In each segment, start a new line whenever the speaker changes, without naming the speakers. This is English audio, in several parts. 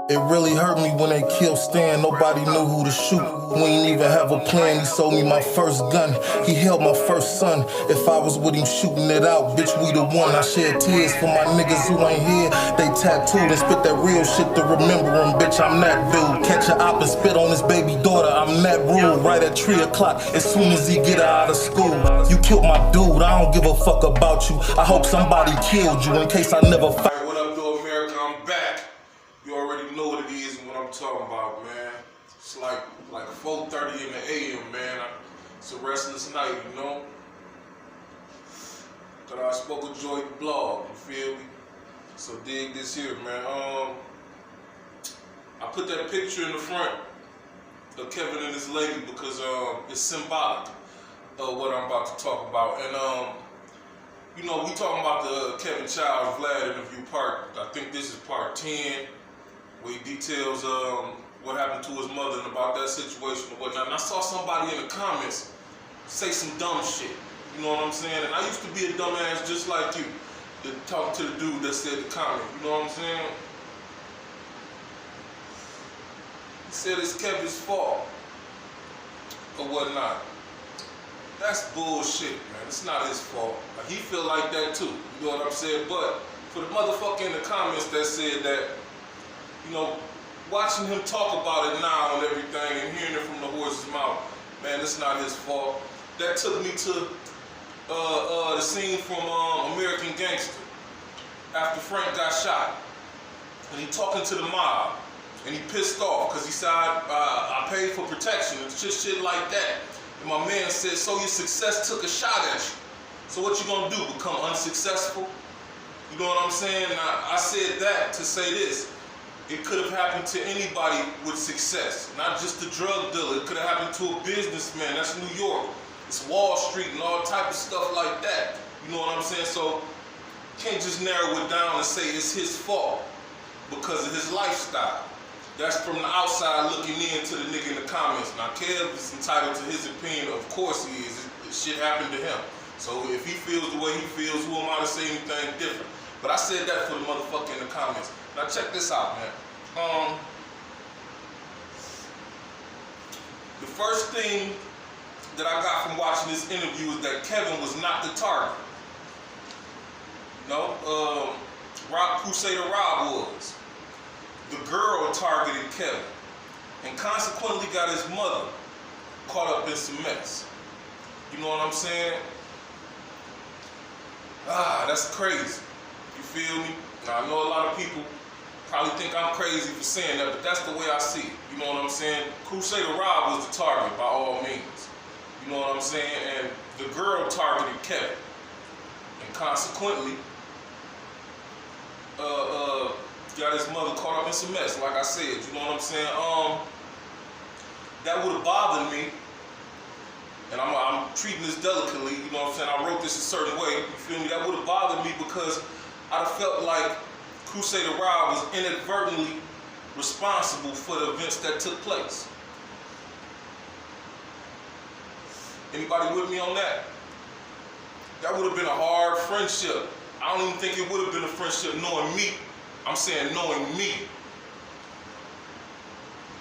It really hurt me when they killed Stan, nobody knew who to shoot. We ain't even have a plan, he sold me my first gun. He held my first son, if I was with him shooting it out, bitch we the one. I shed tears for my niggas who ain't here. They tattooed and spit that real shit to remember him, bitch I'm that dude. Catch a op and spit on his baby daughter, I'm that rule. Right at 3 o'clock, as soon as he get her out of school. You killed my dude, I don't give a fuck about you. I hope somebody killed you in case I never fight.
What up, though, America? I'm back. You already know what it is and what I'm talking about, man. It's like 4:30 in the AM, man. It's a restless night, you know. But I spoke with Joy the blog, you feel me? So dig this here, man. I put that picture in the front of Kevin and his lady because it's symbolic of what I'm about to talk about. And you know, we talking about the Kevin Childs Vlad interview part. I think this is part 10. Where he details what happened to his mother and about that situation and whatnot. And I saw somebody in the comments say some dumb shit. You know what I'm saying? And I used to be a dumbass just like you, talking to the dude that said the comment. You know what I'm saying? He said it's Kevin's fault or whatnot. That's bullshit, man. It's not his fault. He feel like that too. You know what I'm saying? But for the motherfucker in the comments that said that, you know, watching him talk about it now and everything and hearing it from the horse's mouth, man, it's not his fault. That took me to the scene from American Gangster after Frank got shot. And he talking to the mob and he pissed off because he said, I paid for protection and shit like that. And my man said, so your success took a shot at you. So what you gonna do, become unsuccessful? You know what I'm saying? I said that to say this. It could have happened to anybody with success, not just a drug dealer. It could have happened to a businessman. That's New York. It's Wall Street and all type of stuff like that. You know what I'm saying? So you can't just narrow it down and say it's his fault because of his lifestyle. That's from the outside looking in to the nigga in the comments. Now Kev is entitled to his opinion. Of course he is. Shit happened to him. So if he feels the way he feels, who am I to say anything different? But I said that for the motherfucker in the comments. Now check this out, man. The first thing that I got from watching this interview is that Kevin was not the target. No, Crusader Rd was. The girl targeted Kevin and consequently got his mother caught up in some mess. You know what I'm saying? That's crazy. You feel me? Now, I know a lot of people probably think I'm crazy for saying that, but that's the way I see it. You know what I'm saying? Crusader Rd was the target by all means. You know what I'm saying? And the girl targeted Kevin. And consequently, got his mother caught up in some mess, like I said. You know what I'm saying? That would have bothered me. And I'm treating this delicately, you know what I'm saying? I wrote this a certain way, you feel me? That would have bothered me because I'd have felt like Crusader Rd was inadvertently responsible for the events that took place. Anybody with me on that? That would have been a hard friendship. I don't even think it would have been a friendship knowing me. I'm saying knowing me.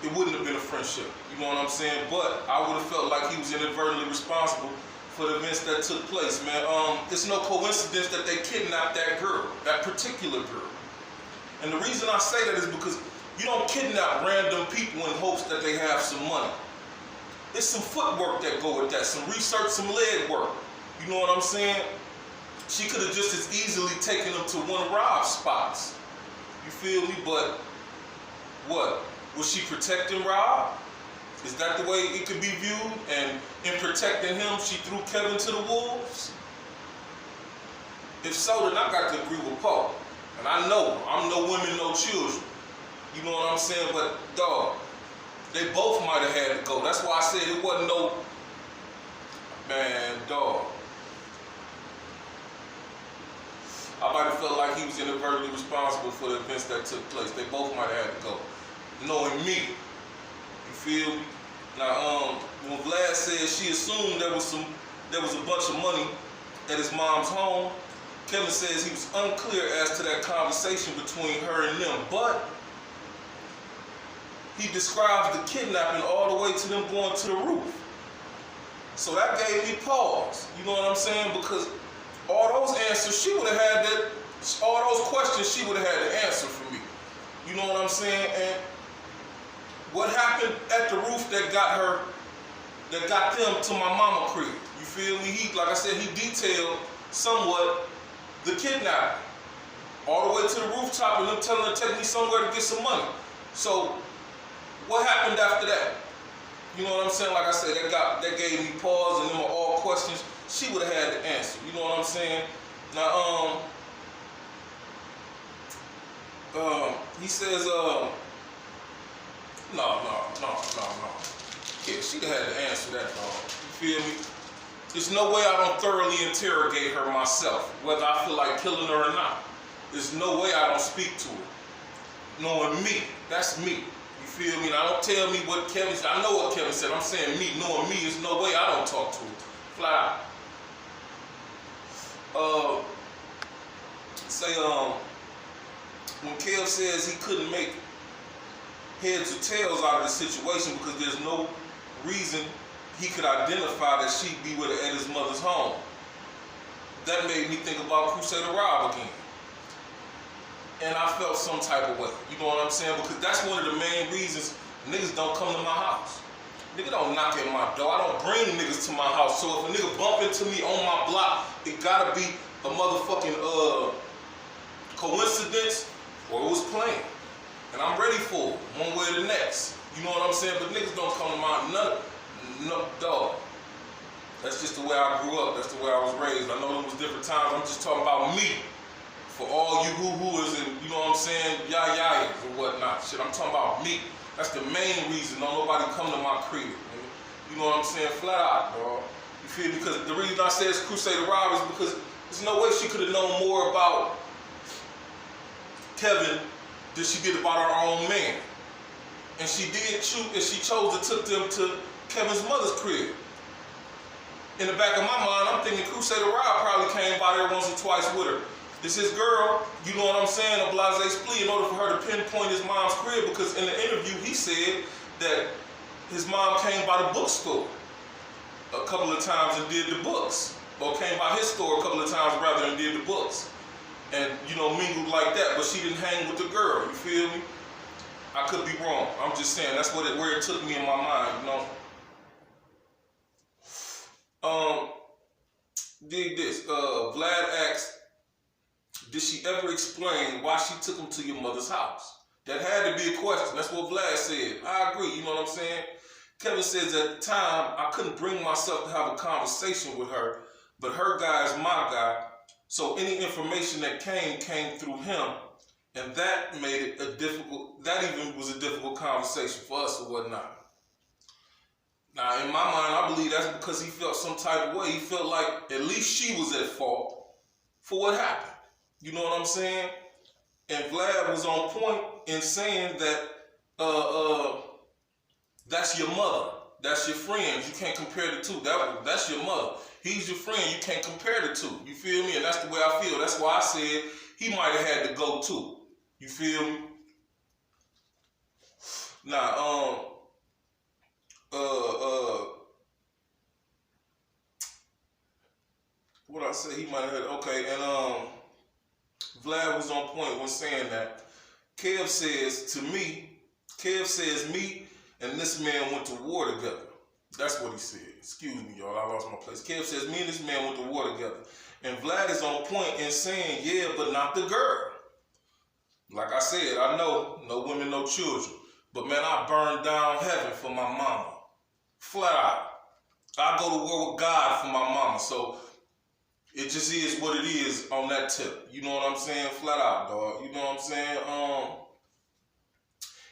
It wouldn't have been a friendship, you know what I'm saying? But I would have felt like he was inadvertently responsible for the events that took place, man. It's no coincidence that they kidnapped that girl, that particular girl. And the reason I say that is because you don't kidnap random people in hopes that they have some money. There's some footwork that go with that, some research, some leg work. You know what I'm saying? She could have just as easily taken them to one of Rob's spots. You feel me? But what? Was she protecting Rob? Is that the way it could be viewed? And in protecting him, she threw Kevin to the wolves? If so, then I got to agree with Paul. And I know, I'm no women, no children. You know what I'm saying? But, dog, they both might have had to go. That's why I said it wasn't no, man, dog. I might have felt like he was inadvertently responsible for the events that took place. They both might have had to go. Knowing me, you feel me? Now, when Vlad said she assumed there was a bunch of money at his mom's home, Kevin says he was unclear as to that conversation between her and them, but he describes the kidnapping all the way to them going to the roof. So that gave me pause. You know what I'm saying? Because all those answers, she would have had that, all those questions, she would have had the answer for me. You know what I'm saying? And what happened at the roof that got her, that got them to my mama crib? You feel me? He, like I said, he detailed somewhat the kidnapping. All the way to the rooftop and them telling her to take me somewhere to get some money. So, what happened after that? You know what I'm saying? Like I said, that gave me pause, and them were all questions she would have had to answer. You know what I'm saying? Now, he says, no. Yeah, she'd have had to answer that, dog. You feel me? There's no way I don't thoroughly interrogate her myself, whether I feel like killing her or not. There's no way I don't speak to her. Knowing me, that's me. You feel me? Now, don't tell me what Kevin said. I know what Kevin said. I'm saying me. Knowing me, there's no way I don't talk to her. Fly out. When Kev says he couldn't make heads or tails out of the situation because there's no reason he could identify that she'd be with her at his mother's home. That made me think about Crusader Rd again. And I felt some type of way. You know what I'm saying? Because that's one of the main reasons niggas don't come to my house. Nigga don't knock at my door. I don't bring niggas to my house. So if a nigga bump into me on my block, it gotta be a motherfucking coincidence or it was planned. And I'm ready for it, one way or the next. You know what I'm saying? But niggas don't come to my no dog. That's just the way I grew up. That's the way I was raised. I know there was different times. I'm just talking about me. For all you hoo-hooers and, you know what I'm saying, yah-yahs and whatnot. Shit, I'm talking about me. That's the main reason don't nobody come to my crib. Man. You know what I'm saying? Flat out, bro. You feel me? Because the reason I say it's Crusader Rd is because there's no way she could have known more about Kevin than she did about her own man. And she did shoot, and she chose to took them to Kevin's mother's crib. In the back of my mind, I'm thinking Crusader Rd probably came by there once or twice with her. This his girl, you know what I'm saying, a blase split in order for her to pinpoint his mom's crib, because in the interview he said that his mom came by the bookstore a couple of times and did the books. Or came by his store a couple of times rather and did the books. And, you know, mingled like that, but she didn't hang with the girl, you feel me? I could be wrong. I'm just saying, that's where it took me in my mind, you know? Dig this. Vlad asked, did she ever explain why she took him to your mother's house? That had to be a question. That's what Vlad said. I agree, you know what I'm saying? Kevin says at the time, I couldn't bring myself to have a conversation with her, but her guy is my guy, so any information that came through him, and that made it that even was a difficult conversation for us or whatnot. Now, in my mind, I believe that's because he felt some type of way. He felt like at least she was at fault for what happened. You know what I'm saying? And Vlad was on point in saying that that's your mother. That's your friend. You can't compare the two. That's your mother. He's your friend. You can't compare the two. You feel me? And that's the way I feel. That's why I said he might have had to go too. You feel me? Now, what I say? He might have had, okay, and Vlad was on point when saying that. Kev says me and this man went to war together. That's what he said. Excuse me, y'all. I lost my place. Kev says me and this man went to war together. And Vlad is on point in saying, yeah, but not the girl. Like I said, I know, no women, no children. But man, I burned down heaven for my mama. Flat out. I go to war with God for my mama. So it just is what it is on that tip. You know what I'm saying? Flat out, dog. You know what I'm saying?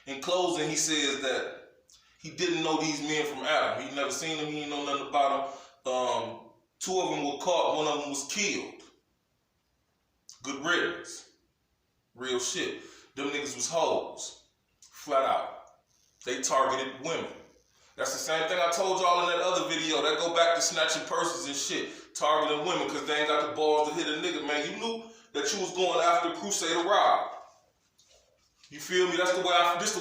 In closing, he says that he didn't know these men from Adam. He never seen them. He didn't know nothing about them. Two of them were caught. One of them was killed. Good riddance. Real shit. Them niggas was hoes. Flat out. They targeted women. That's the same thing I told y'all in that other video. That go back to snatching purses and shit. Targeting women because they ain't got the balls to hit a nigga, man. You knew that you was going after Crusader Rd. You feel me? This the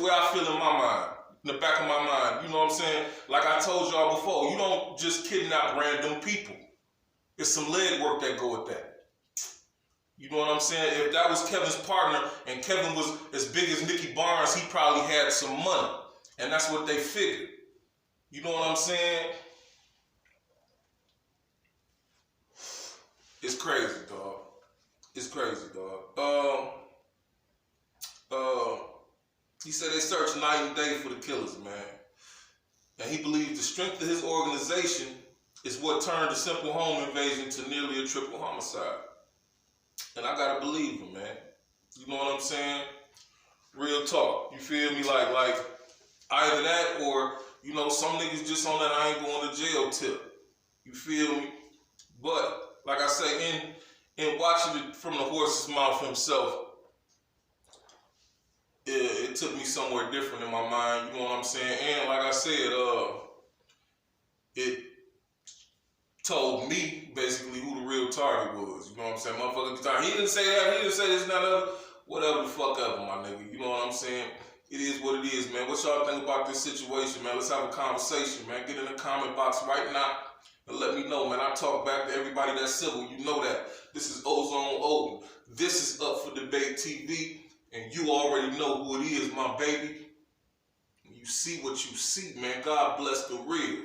way I feel in my mind. in the back of my mind. You know what I'm saying? Like I told y'all before, you don't just kidnap random people. It's some leg work that go with that. You know what I'm saying? If that was Kevin's partner and Kevin was as big as Nicky Barnes, he probably had some money. And that's what they figured. You know what I'm saying? It's crazy, dog. It's crazy, dog. He said they searched night and day for the killers, man. And he believes the strength of his organization is what turned a simple home invasion to nearly a triple homicide. And I gotta believe him, man. You know what I'm saying? Real talk. You feel me? Like either that or, you know, some niggas just on that I ain't going to jail tip. You feel me? But, like I say, in watching it from the horse's mouth himself, it took me somewhere different in my mind, you know what I'm saying? And like I said, it told me basically who the real target was, you know what I'm saying? Motherfucker, he didn't say that, he didn't say this and that other, whatever the fuck ever, my nigga, you know what I'm saying? It is what it is, man. What y'all think about this situation, man? Let's have a conversation, man. Get in the comment box right now and let me know, man. I talk back to everybody that's civil, you know that. This is Ozone Odin. This is Up for Debate TV. And you already know who it is, my baby. You see what you see, man. God bless the real.